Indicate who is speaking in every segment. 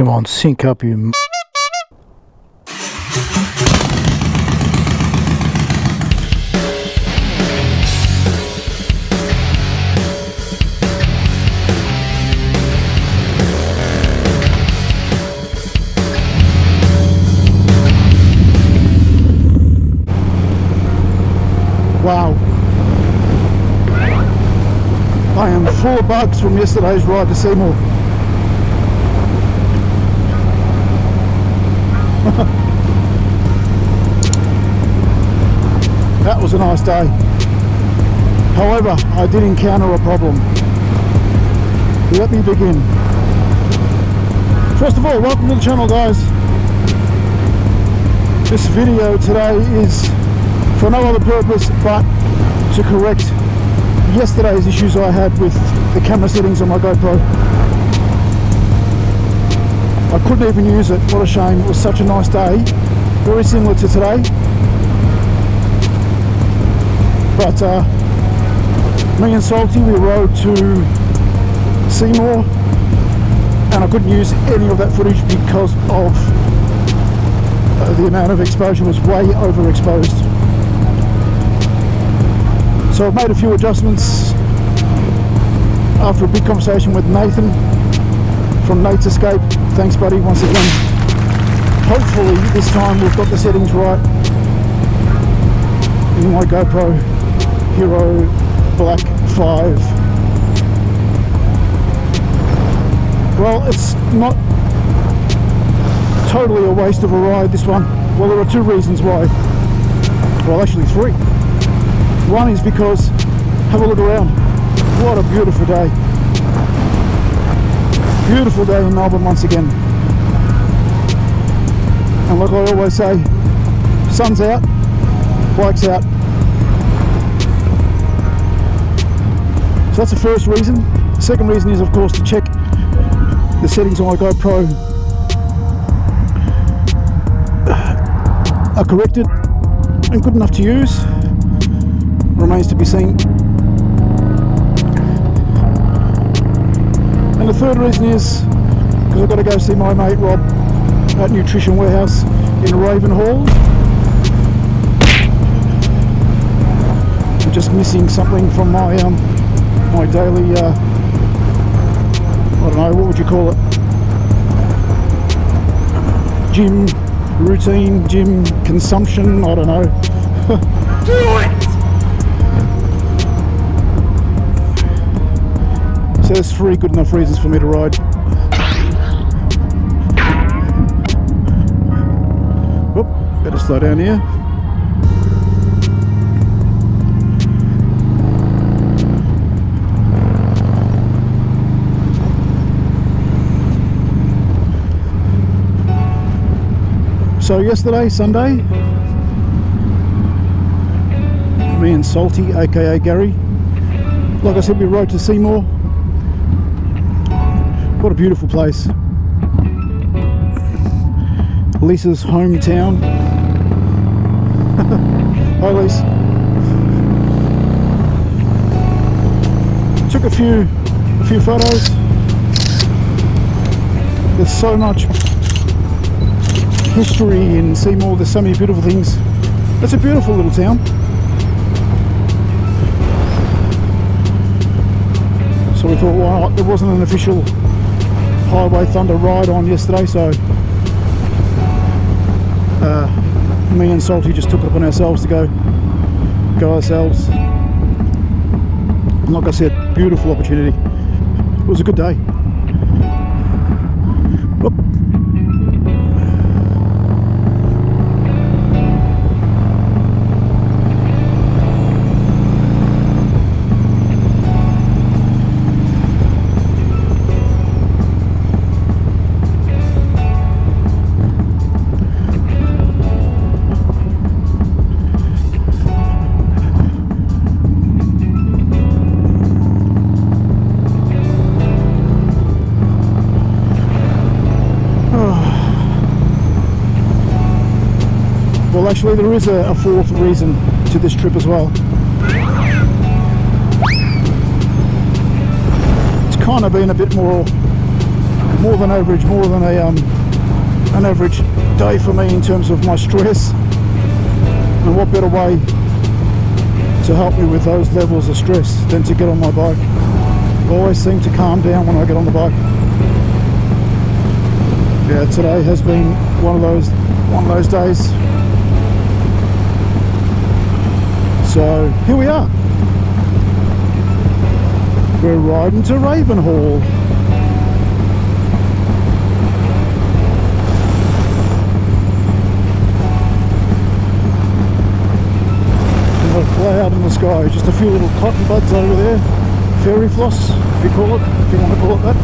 Speaker 1: Come on, sync up, you.
Speaker 2: Wow. I am full of bugs from yesterday's ride to Seymour. That was a nice day. However, I did encounter a problem. Let me begin. First of all, welcome to the channel, guys. This video today is for no other purpose but to correct yesterday's issues I had with the camera settings on my GoPro. I couldn't even use it. What a shame. It was such a nice day. Very similar to today. But me and Salty, we rode to Seymour and I couldn't use any of that footage because of the amount of exposure was way overexposed. So I've made a few adjustments after a big conversation with Nathan from Nate's Escape. Thanks, buddy, once again. Hopefully this time we've got the settings right in my GoPro Hero Black 5. Well, it's not totally a waste of a ride, this one. Well, there are two reasons why. Well, actually three. One is because, have a look around. What a beautiful day. Beautiful day in Melbourne once again. And like I always say, sun's out, bike's out. So that's the first reason. The second reason is, of course, to check the settings on my GoPro are corrected and good enough to use. Remains to be seen. And the third reason is because I've got to go see my mate Rob at Nutrition Warehouse in Ravenhall. I'm just missing something from my my daily I don't know, what would you call it, gym routine, gym consumption, I don't know. Do it! So there's three good enough reasons for me to ride. Oop, better slow down here. So yesterday, Sunday, me and Salty, aka Gary, like I said, we rode to Seymour. What a beautiful place. Lisa's hometown. Hi, Lisa. Took a few photos. There's so much history in Seymour. There's so many beautiful things. It's a beautiful little town. So we thought, why not? There wasn't an official Highway Thunder ride on yesterday, so me and Salty just took it upon ourselves to go ourselves. And like I said, beautiful opportunity. It was a good day. Whoop. Well, actually there is a fourth reason to this trip as well. It's kind of been a bit more more than average, more than an average day for me in terms of my stress. And what better way to help me with those levels of stress than to get on my bike. I always seem to calm down when I get on the bike. Yeah, today has been one of those days. So here we are. We're riding to Ravenhall. There's a cloud in the sky, just a few little cotton buds over there. Fairy floss, if you call it, if you want to call it that.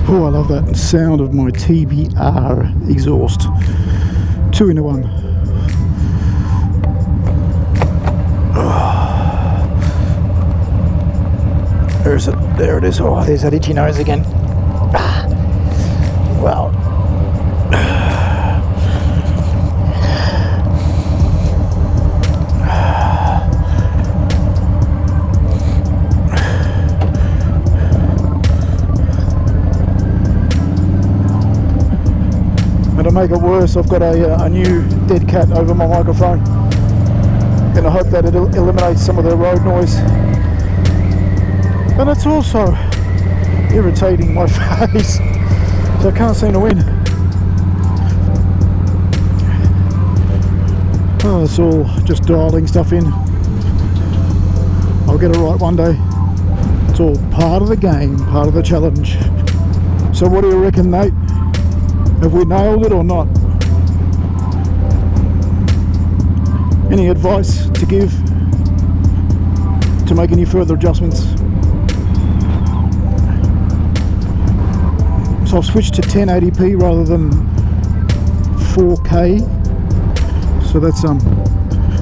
Speaker 2: Oh, I love that sound of my TBR exhaust. 2 in 1. There's it. There it is. Oh, there's that itchy nose again. Wow. To make it worse, I've got a new dead cat over my microphone, and I hope that it eliminates some of the road noise. And it's also irritating my face, so I can't seem to win. Oh, it's all just dialing stuff in. I'll get it right one day. It's all part of the game, part of the challenge. So what do you reckon, Nate? Have we nailed it or not? Any advice to give to make any further adjustments? So I've switched to 1080p rather than 4K. So that's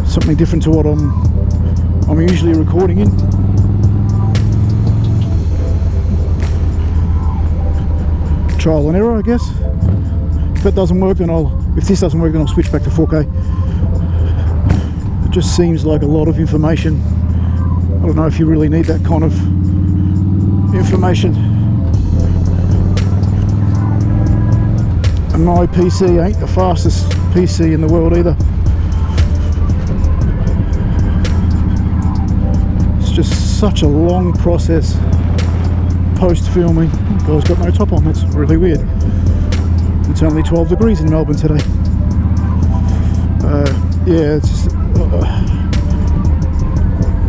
Speaker 2: something different to what I'm usually recording in. Trial and error, I guess. If that doesn't work, then if this doesn't work, then I'll switch back to 4K. It just seems like a lot of information. I don't know if you really need that kind of information. And my PC ain't the fastest PC in the world either. It's just such a long process post filming. Guy's got no top on, that's really weird. It's only 12 degrees in Melbourne today. Yeah, it's just,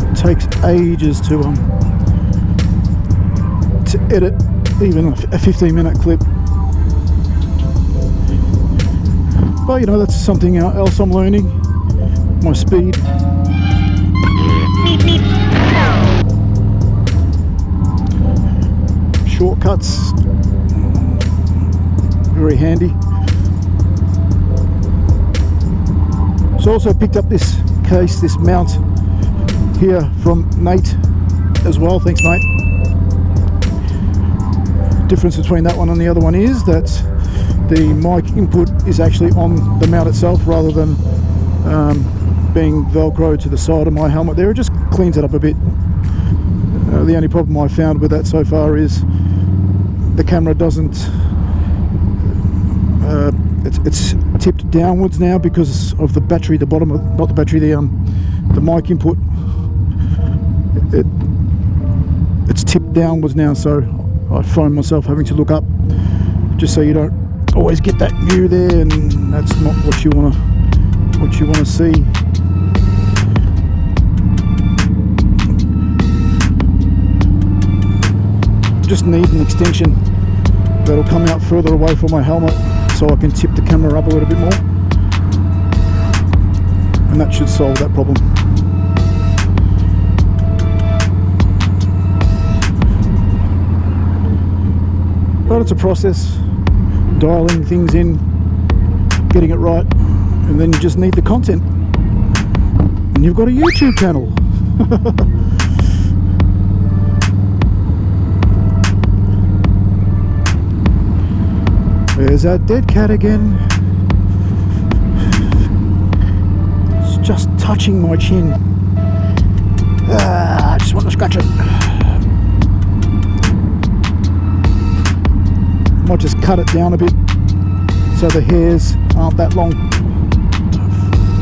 Speaker 2: it takes ages to edit even a 15-minute clip. But you know, that's something else I'm learning. My speed. Shortcuts. Very handy. So I also picked up this case, this mount here from Nate as well. Thanks, Nate. Difference between that one and the other one is that the mic input is actually on the mount itself rather than being velcro to the side of my helmet there. It just cleans it up a bit. The only problem I found with that so far is the camera doesn't it's tipped downwards now because of the battery, the bottom of, not the battery, the mic input. It's tipped downwards now, so I find myself having to look up just so you don't always get that view there, and that's not what you want to see. Just need an extension that'll come out further away from my helmet so I can tip the camera up a little bit more, and that should solve that problem. But it's a process, dialing things in, getting it right, and then you just need the content, and you've got a YouTube channel. There's that dead cat again. It's just touching my chin. I just want to scratch it. Might just cut it down a bit so the hairs aren't that long.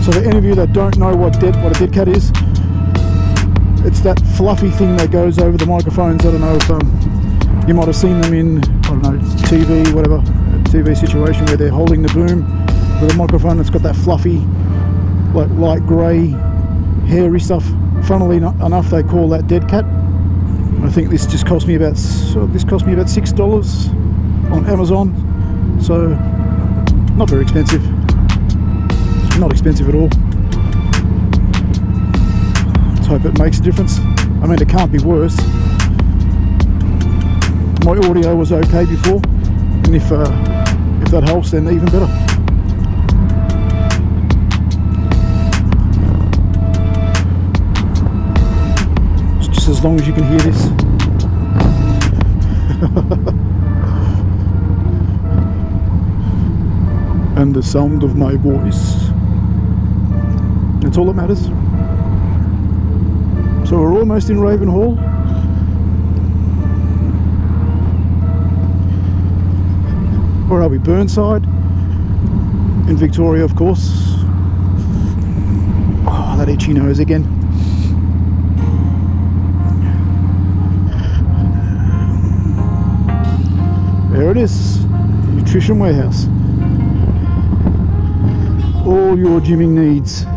Speaker 2: So for any of you that don't know what a dead cat is, it's that fluffy thing that goes over the microphones. I don't know if you might have seen them in, I don't know, TV, whatever, TV situation where they're holding the boom with a microphone that's got that fluffy, like light grey, hairy stuff. Funnily enough, they call that dead cat. I think this just cost me about $6 on Amazon, so not very expensive, not expensive at all. Let's hope it makes a difference. I mean, it can't be worse. My audio was okay before, and if that helps, then even better. It's just as long as you can hear this. And the sound of my voice. That's all that matters. So we're almost in Ravenhall. Where are we? Burnside. In Victoria, of course. Oh, that itchy nose again. There it is. Nutrition Warehouse. All your gymming needs.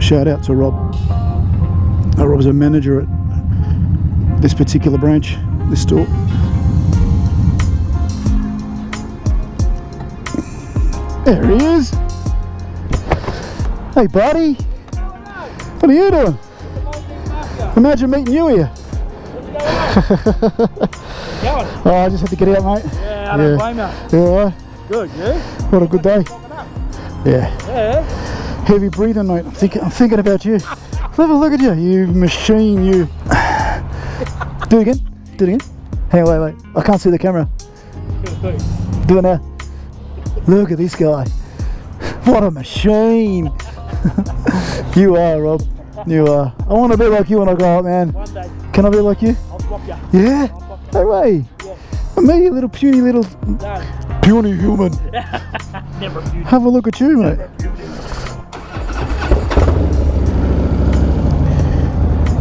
Speaker 2: Shout out to Rob. Rob's a manager at this particular branch, this store. There he is. Hey buddy. What are you doing? Imagine meeting you here. Oh, I just had to get out, mate.
Speaker 1: Yeah, I don't blame you.
Speaker 2: Yeah.
Speaker 1: Good, yeah?
Speaker 2: What a good day. Yeah.
Speaker 1: Yeah.
Speaker 2: Heavy breathing, mate. I'm thinking about you. Have a look at you, you machine, you. Do it again. Do it again. Hang on, wait. I can't see the camera. Do it now. Look at this guy. What a machine. You are, Rob. You are. I want to be like you when I grow up, man.
Speaker 1: One day.
Speaker 2: Can I be like you?
Speaker 1: I'll swap you.
Speaker 2: Yeah? No way.
Speaker 1: Yeah.
Speaker 2: Me, you little puny little...
Speaker 1: No.
Speaker 2: Puny human.
Speaker 1: Never puny.
Speaker 2: Have a look at you, mate.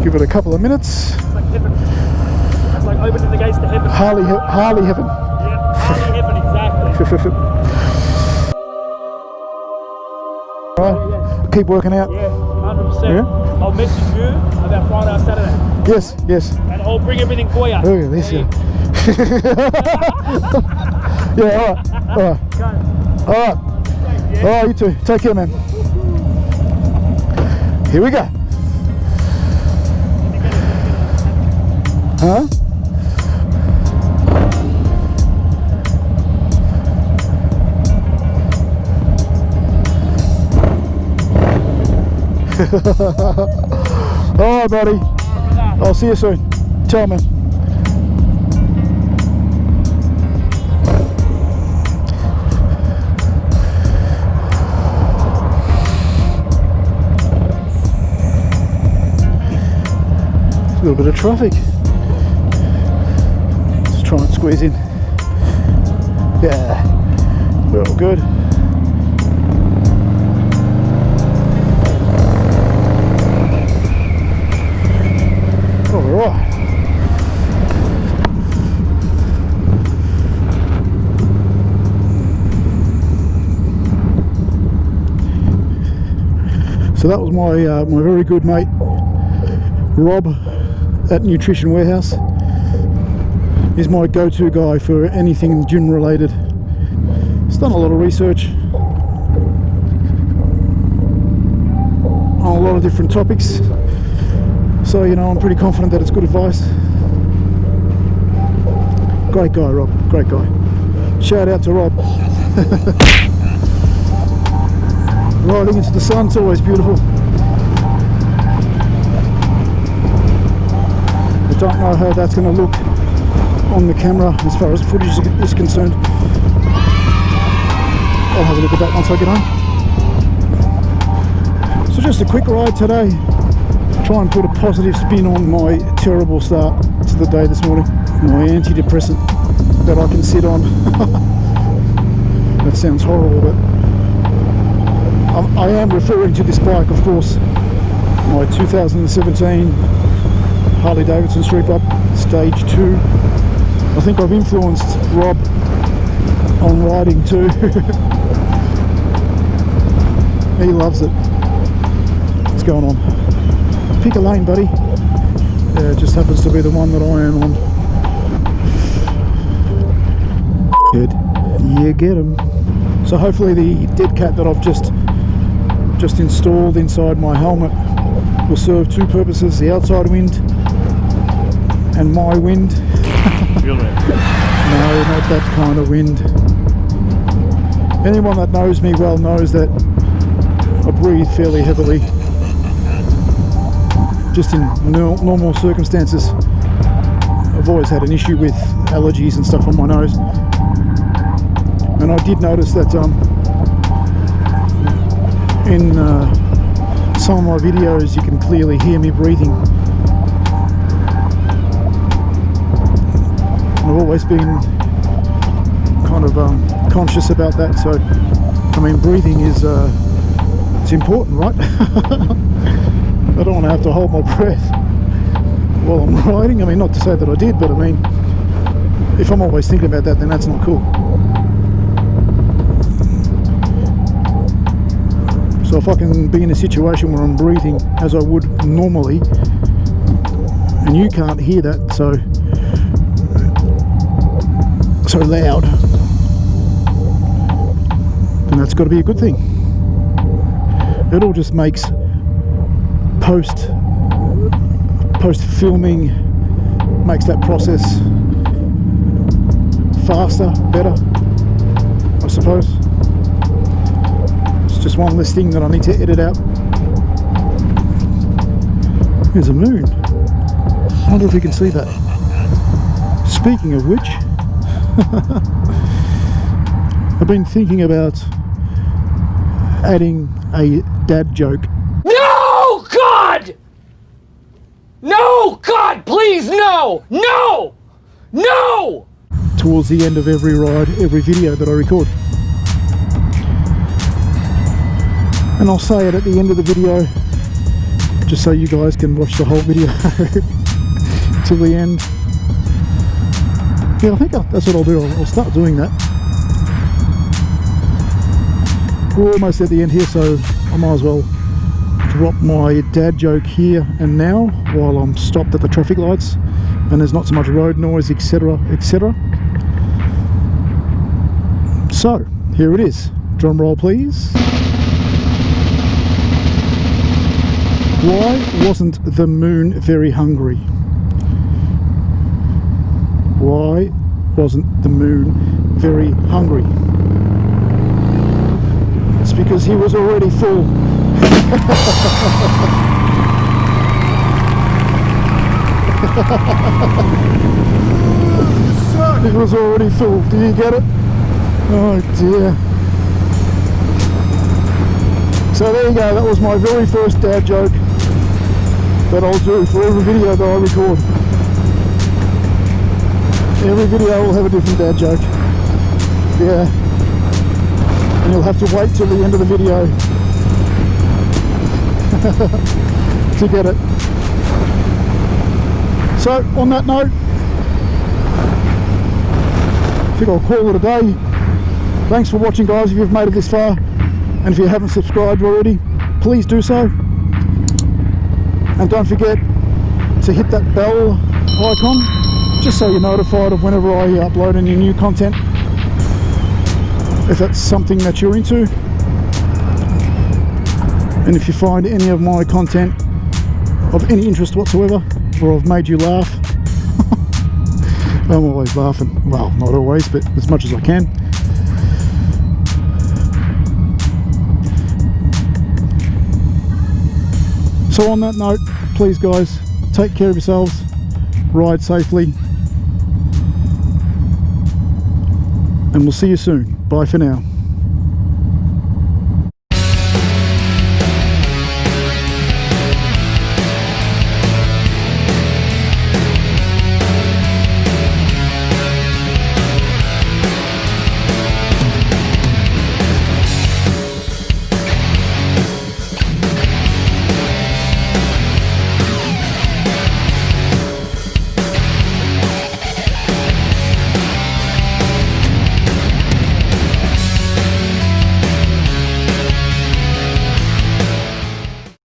Speaker 2: Give it a couple of minutes.
Speaker 1: It's like heaven. It's like opening the gates to heaven.
Speaker 2: Harley heaven.
Speaker 1: Yeah, Harley heaven, exactly.
Speaker 2: Alright, keep working out.
Speaker 1: Yeah, 100%.
Speaker 2: Yeah?
Speaker 1: I'll message you about Friday or Saturday.
Speaker 2: Yes.
Speaker 1: And I'll bring everything for you.
Speaker 2: Look at this. Yeah, alright. Alright, you too. Take care, man. Here we go. Huh? Alright, buddy. I'll see you soon. Ciao, man. A little bit of traffic. Let's try and squeeze in. Yeah, we're all good. Alright. So that was my very good mate Rob at Nutrition Warehouse. He's my go-to guy for anything gym related. He's done a lot of research on a lot of different topics, so you know, I'm pretty confident that it's good advice. Great guy, Rob, great guy. Shout out to Rob. Riding into the sun, it's always beautiful. I don't know how that's going to look on the camera as far as footage is concerned. I'll have a look at that once I get home. So just a quick ride today. Try and put a positive spin on my terrible start to the day this morning. My antidepressant that I can sit on. That sounds horrible, but I am referring to this bike, of course. My 2017 Harley Davidson Street Bike, Stage 2. I think I've influenced Rob on riding too. He loves it. What's going on? Pick a lane, buddy. Yeah, it just happens to be the one that I am on. Good. Yeah, get him. So hopefully the dead cat that I've just installed inside my helmet will serve two purposes: the outside wind and my wind.
Speaker 1: Feel it.
Speaker 2: No, not that kind of wind. Anyone that knows me well knows that I breathe fairly heavily. Just in normal circumstances, I've always had an issue with allergies and stuff on my nose. And I did notice that in some of my videos you can clearly hear me breathing. I've always been kind of conscious about that, so I mean, breathing is it's important, right? I don't want to have to hold my breath while I'm riding. I mean, not to say that I did, but I mean, if I'm always thinking about that, then that's not cool. So if I can be in a situation where I'm breathing as I would normally, and you can't hear that so loud, then that's got to be a good thing. It all just makes post filming, makes that process faster, better, I suppose. It's just one less thing that I need to edit out. There's a moon. I wonder if you can see that. Speaking of which, I've been thinking about adding a dad joke.
Speaker 3: No, God! No, God, please, no! No! No!
Speaker 2: Towards the end of every ride, every video that I record. And I'll say it at the end of the video, just so you guys can watch the whole video till the end. Yeah, I think that's what I'll do. I'll start doing that. We're almost at the end here, so I might as well drop my dad joke here and now while I'm stopped at the traffic lights and there's not so much road noise, etc, etc. So here it is. Drum roll, please. Why wasn't the moon very hungry? Why wasn't the moon very hungry? It's because he was already full. He was already full. Do you get it? Oh dear. So there you go. That was my very first dad joke that I'll do for every video that I record. Every video will have a different dad joke. Yeah. And you'll have to wait till the end of the video to get it. So on that note, I think I'll call it a day. Thanks for watching, guys, if you've made it this far, and if you haven't subscribed already, please do so. And don't forget to hit that bell icon just so you're notified of whenever I upload any new content, if that's something that you're into. And if you find any of my content of any interest whatsoever, or I've made you laugh, I'm always laughing. Well, not always, but as much as I can. So on that note, please guys, take care of yourselves, ride safely, and we'll see you soon. Bye for now.